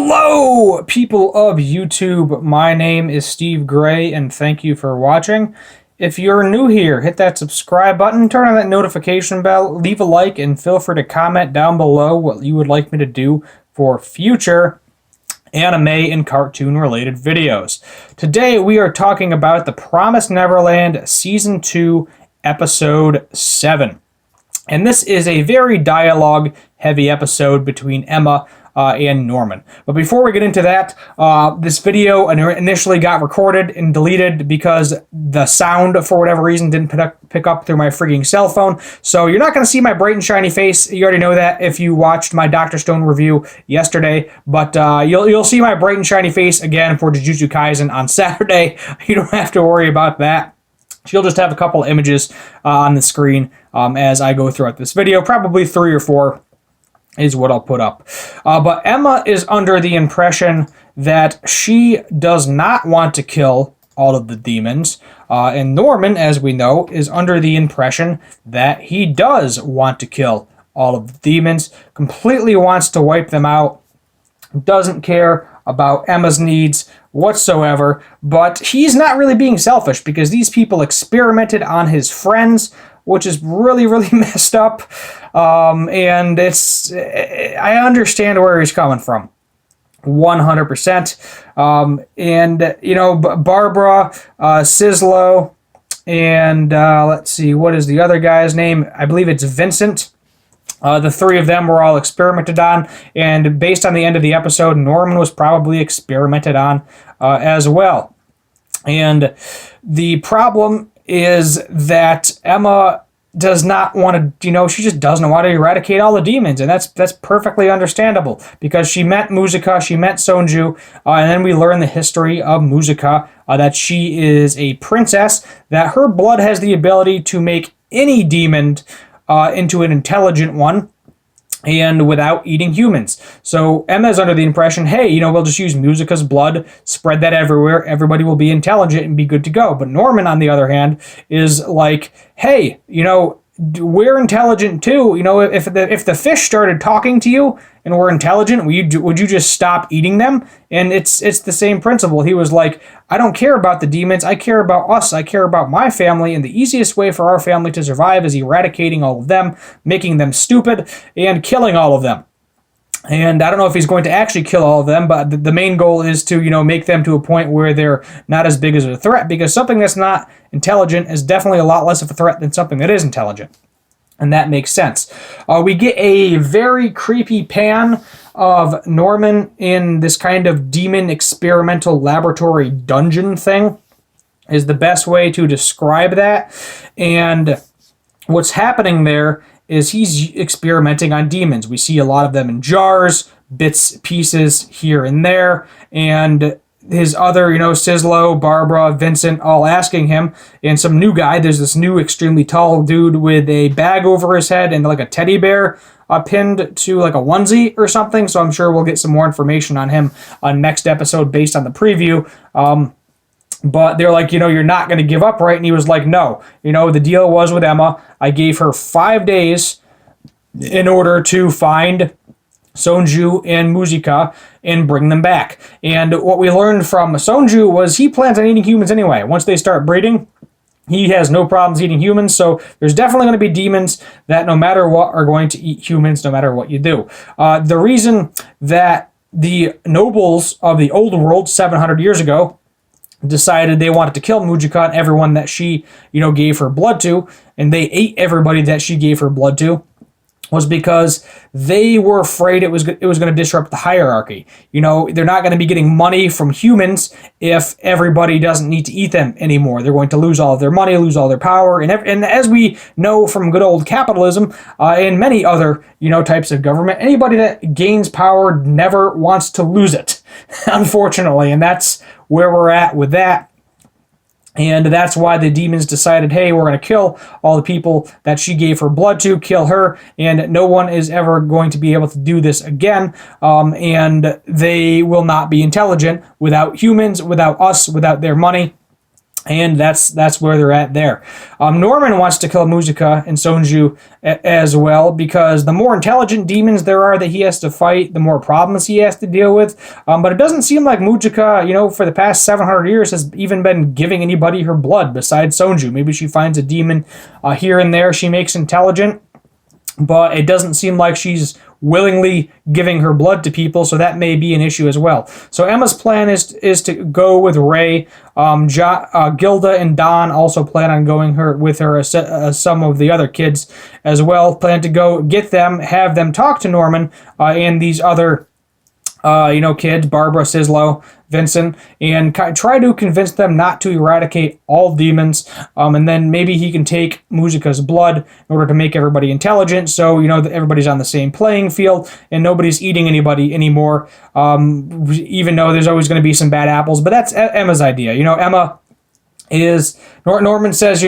Hello, people of YouTube. My name is Steve Gray, and thank you for watching. If you're new here, hit that subscribe button, turn on that notification bell, leave a like, and feel free to comment down below what you would like me to do for future anime and cartoon related videos. Today we are talking about The Promised Neverland Season 2, Episode 7. And this is a very dialogue-heavy episode between Emma and Norman. But before we get into that, this video initially got recorded and deleted because the sound, for whatever reason, didn't pick up through my freaking cell phone. So you're not going to see my bright and shiny face. You already know that if you watched my Dr. Stone review yesterday. But you'll see my bright and shiny face again for Jujutsu Kaisen on Saturday. You don't have to worry about that. She'll just have a couple images on the screen as I go throughout this video. Probably 3 or 4 is what I'll put up. But Emma is under the impression that she does not want to kill all of the demons. And Norman, as we know, is under the impression that he does want to kill all of the demons. Completely wants to wipe them out. Doesn't care about Emma's needs whatsoever, but he's not really being selfish because these people experimented on his friends, which is really, really messed up. And I understand where he's coming from. 100%. And, you know, Barbara, Sislo, and let's see, what is the other guy's name? I believe it's Vincent. The 3 of them were all experimented on, and based on the end of the episode, Norman was probably experimented on as well. And the problem is that Emma does not want to, she just doesn't want to eradicate all the demons, and that's perfectly understandable, because she met Musica, she met Sonju, and then we learn the history of Musica, that she is a princess, that her blood has the ability to make any demon into an intelligent one, and without eating humans. So Emma's under the impression, hey, we'll just use Musica's blood, spread that everywhere, everybody will be intelligent and be good to go. But Norman, on the other hand, is like, hey, we're intelligent too. If the fish started talking to you and were intelligent, would you just stop eating them? And it's the same principle. He was like, I don't care about the demons. I care about us. I care about my family. And the easiest way for our family to survive is eradicating all of them, making them stupid, and killing all of them. And I don't know if he's going to actually kill all of them, but the main goal is to, make them to a point where they're not as big as a threat, because something that's not intelligent is definitely a lot less of a threat than something that is intelligent. And that makes sense. We get a very creepy pan of Norman in this kind of demon experimental laboratory dungeon thing, is the best way to describe that. And what's happening there is he's experimenting on demons. We see a lot of them in jars, bits, pieces here and there, and his other, Sislo, Barbara, Vincent, all asking him, and some new guy, there's this new extremely tall dude with a bag over his head and like a teddy bear pinned to like a onesie or something, so I'm sure we'll get some more information on him on next episode based on the preview. But they're like, you're not going to give up, right? And he was like, no. The deal was with Emma, I gave her 5 days in order to find Sonju and Musica and bring them back. And what we learned from Sonju was he plans on eating humans anyway. Once they start breeding, he has no problems eating humans, so there's definitely going to be demons that no matter what are going to eat humans no matter what you do. The reason that the nobles of the old world 700 years ago decided they wanted to kill Musica and everyone that she, gave her blood to, and they ate everybody that she gave her blood to, was because they were afraid it was going to disrupt the hierarchy. They're not going to be getting money from humans if everybody doesn't need to eat them anymore. They're going to lose all of their money, lose all their power, and as we know from good old capitalism and many other types of government, anybody that gains power never wants to lose it, unfortunately, and that's where we're at with that. And that's why the demons decided, hey, we're going to kill all the people that she gave her blood to, kill her, and no one is ever going to be able to do this again. And they will not be intelligent without humans, without us, without their money. And that's where they're at there. Norman wants to kill Muzika and Sonju as well, because the more intelligent demons there are that he has to fight, the more problems he has to deal with. But it doesn't seem like Muzika, for the past 700 years has even been giving anybody her blood besides Sonju. Maybe she finds a demon here and there she makes intelligent, but it doesn't seem like she's willingly giving her blood to people, so that may be an issue as well. So Emma's plan is to go with Ray. Gilda and Don also plan on going with her. Some of the other kids as well plan to go get them, have them talk to Norman and these other kids, Barbara, Sislo, Vincent, and try to convince them not to eradicate all demons, and then maybe he can take Muzika's blood in order to make everybody intelligent, so that everybody's on the same playing field and nobody's eating anybody anymore, even though there's always going to be some bad apples. But that's Emma's idea. Emma is, Norman says,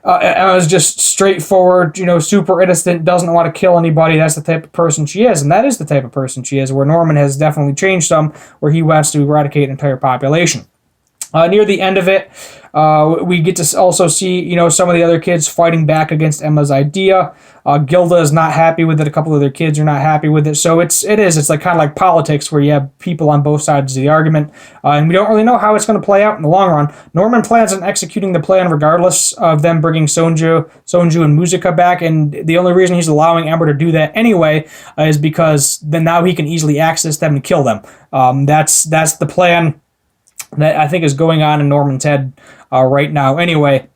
Emma's just straightforward, super innocent, doesn't want to kill anybody. That's the type of person she is, and that is the type of person she is, where Norman has definitely changed some, where he wants to eradicate an entire population. Near the end of it, we get to also see, some of the other kids fighting back against Emma's idea. Gilda is not happy with it. A couple of their kids are not happy with it. So it's like kind of like politics, where you have people on both sides of the argument, and we don't really know how it's going to play out in the long run. Norman plans on executing the plan regardless of them bringing Sonju and Muzika back, and the only reason he's allowing Ember to do that anyway is because then now he can easily access them and kill them. That's the plan that I think is going on in Norman's head right now anyway,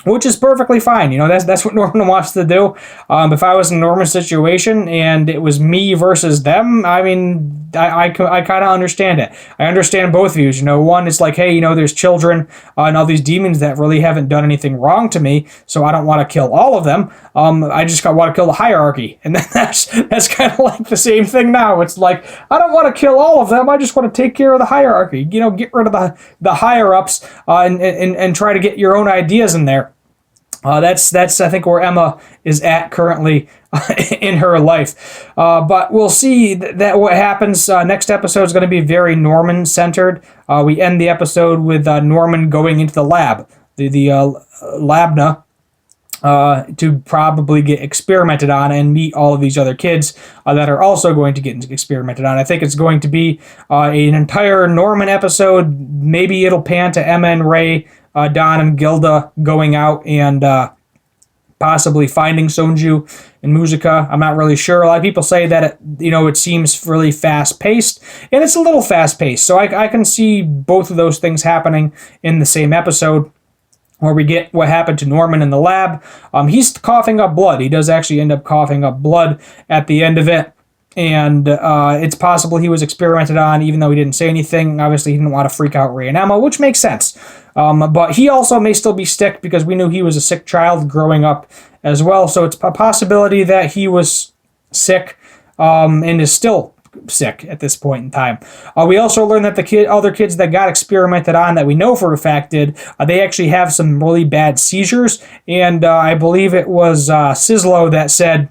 which is perfectly fine. That's what Norman wants to do. If I was in Norman's situation and it was me versus them, I mean, I kind of understand it. I understand both views. One is like, hey, there's children and all these demons that really haven't done anything wrong to me, so I don't want to kill all of them. I just want to kill the hierarchy. And then that's kind of like the same thing now. It's like, I don't want to kill all of them. I just want to take care of the hierarchy. Get rid of the higher-ups and try to get your own ideas in there. That's I think where Emma is at currently in her life. But we'll see that what happens. Next episode is going to be very Norman centered. We end the episode with Norman going into the lab, the labna, to probably get experimented on and meet all of these other kids that are also going to get experimented on. I think it's going to be an entire Norman episode. Maybe it'll pan to Emma and Ray, Don and Gilda going out and possibly finding Sonju and Muzika. I'm not really sure. A lot of people say that it seems really fast-paced, and it's a little fast-paced. So I can see both of those things happening in the same episode, where we get what happened to Norman in the lab. He's coughing up blood. He does actually end up coughing up blood at the end of it. And it's possible he was experimented on, even though he didn't say anything. Obviously, he didn't want to freak out Ray and Emma, which makes sense. But he also may still be sick, because we knew he was a sick child growing up as well. So it's a possibility that he was sick and is still sick at this point in time. We also learned that the other kids that got experimented on, that we know for a fact did, they actually have some really bad seizures. And I believe it was Sislo that said,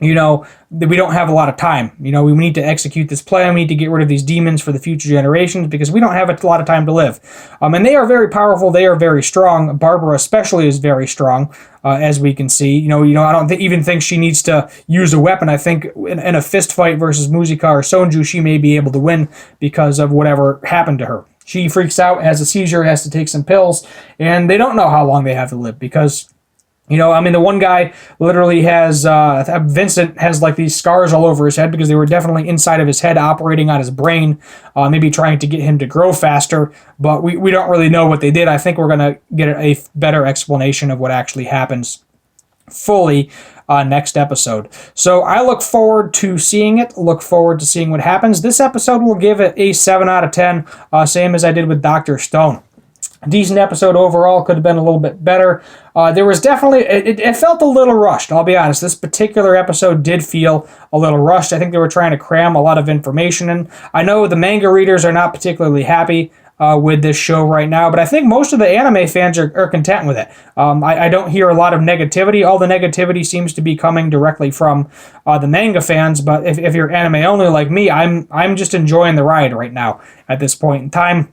that we don't have a lot of time. We need to execute this plan. We need to get rid of these demons for the future generations, because we don't have a lot of time to live. And they are very powerful. They are very strong. Barbara especially is very strong, as we can see. I don't even think she needs to use a weapon. I think in a fist fight versus Muzika or Sonju, she may be able to win because of whatever happened to her. She freaks out, has a seizure, has to take some pills, and they don't know how long they have to live, because the one guy literally has, Vincent has like these scars all over his head, because they were definitely inside of his head, operating on his brain, maybe trying to get him to grow faster, but we don't really know what they did. I think we're going to get a better explanation of what actually happens fully next episode. So I look forward to seeing it, look forward to seeing what happens. This episode will give it a 7 out of 10, same as I did with Dr. Stone. Decent episode overall, could have been a little bit better. There was definitely, it felt a little rushed, I'll be honest. This particular episode did feel a little rushed. I think they were trying to cram a lot of information in. I know the manga readers are not particularly happy with this show right now, but I think most of the anime fans are content with it. I don't hear a lot of negativity. All the negativity seems to be coming directly from the manga fans, but if you're anime only like me, I'm just enjoying the ride right now at this point in time.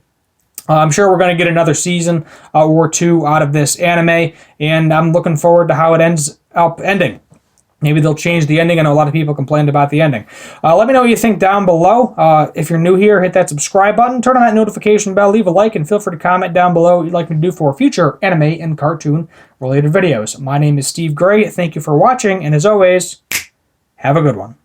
I'm sure we're going to get another season or two out of this anime, and I'm looking forward to how it ends up ending. Maybe they'll change the ending. I know a lot of people complained about the ending. Let me know what you think down below. If you're new here, hit that subscribe button, turn on that notification bell, leave a like, and feel free to comment down below what you'd like me to do for future anime and cartoon related videos. My name is Steve Gray. Thank you for watching, and as always, have a good one.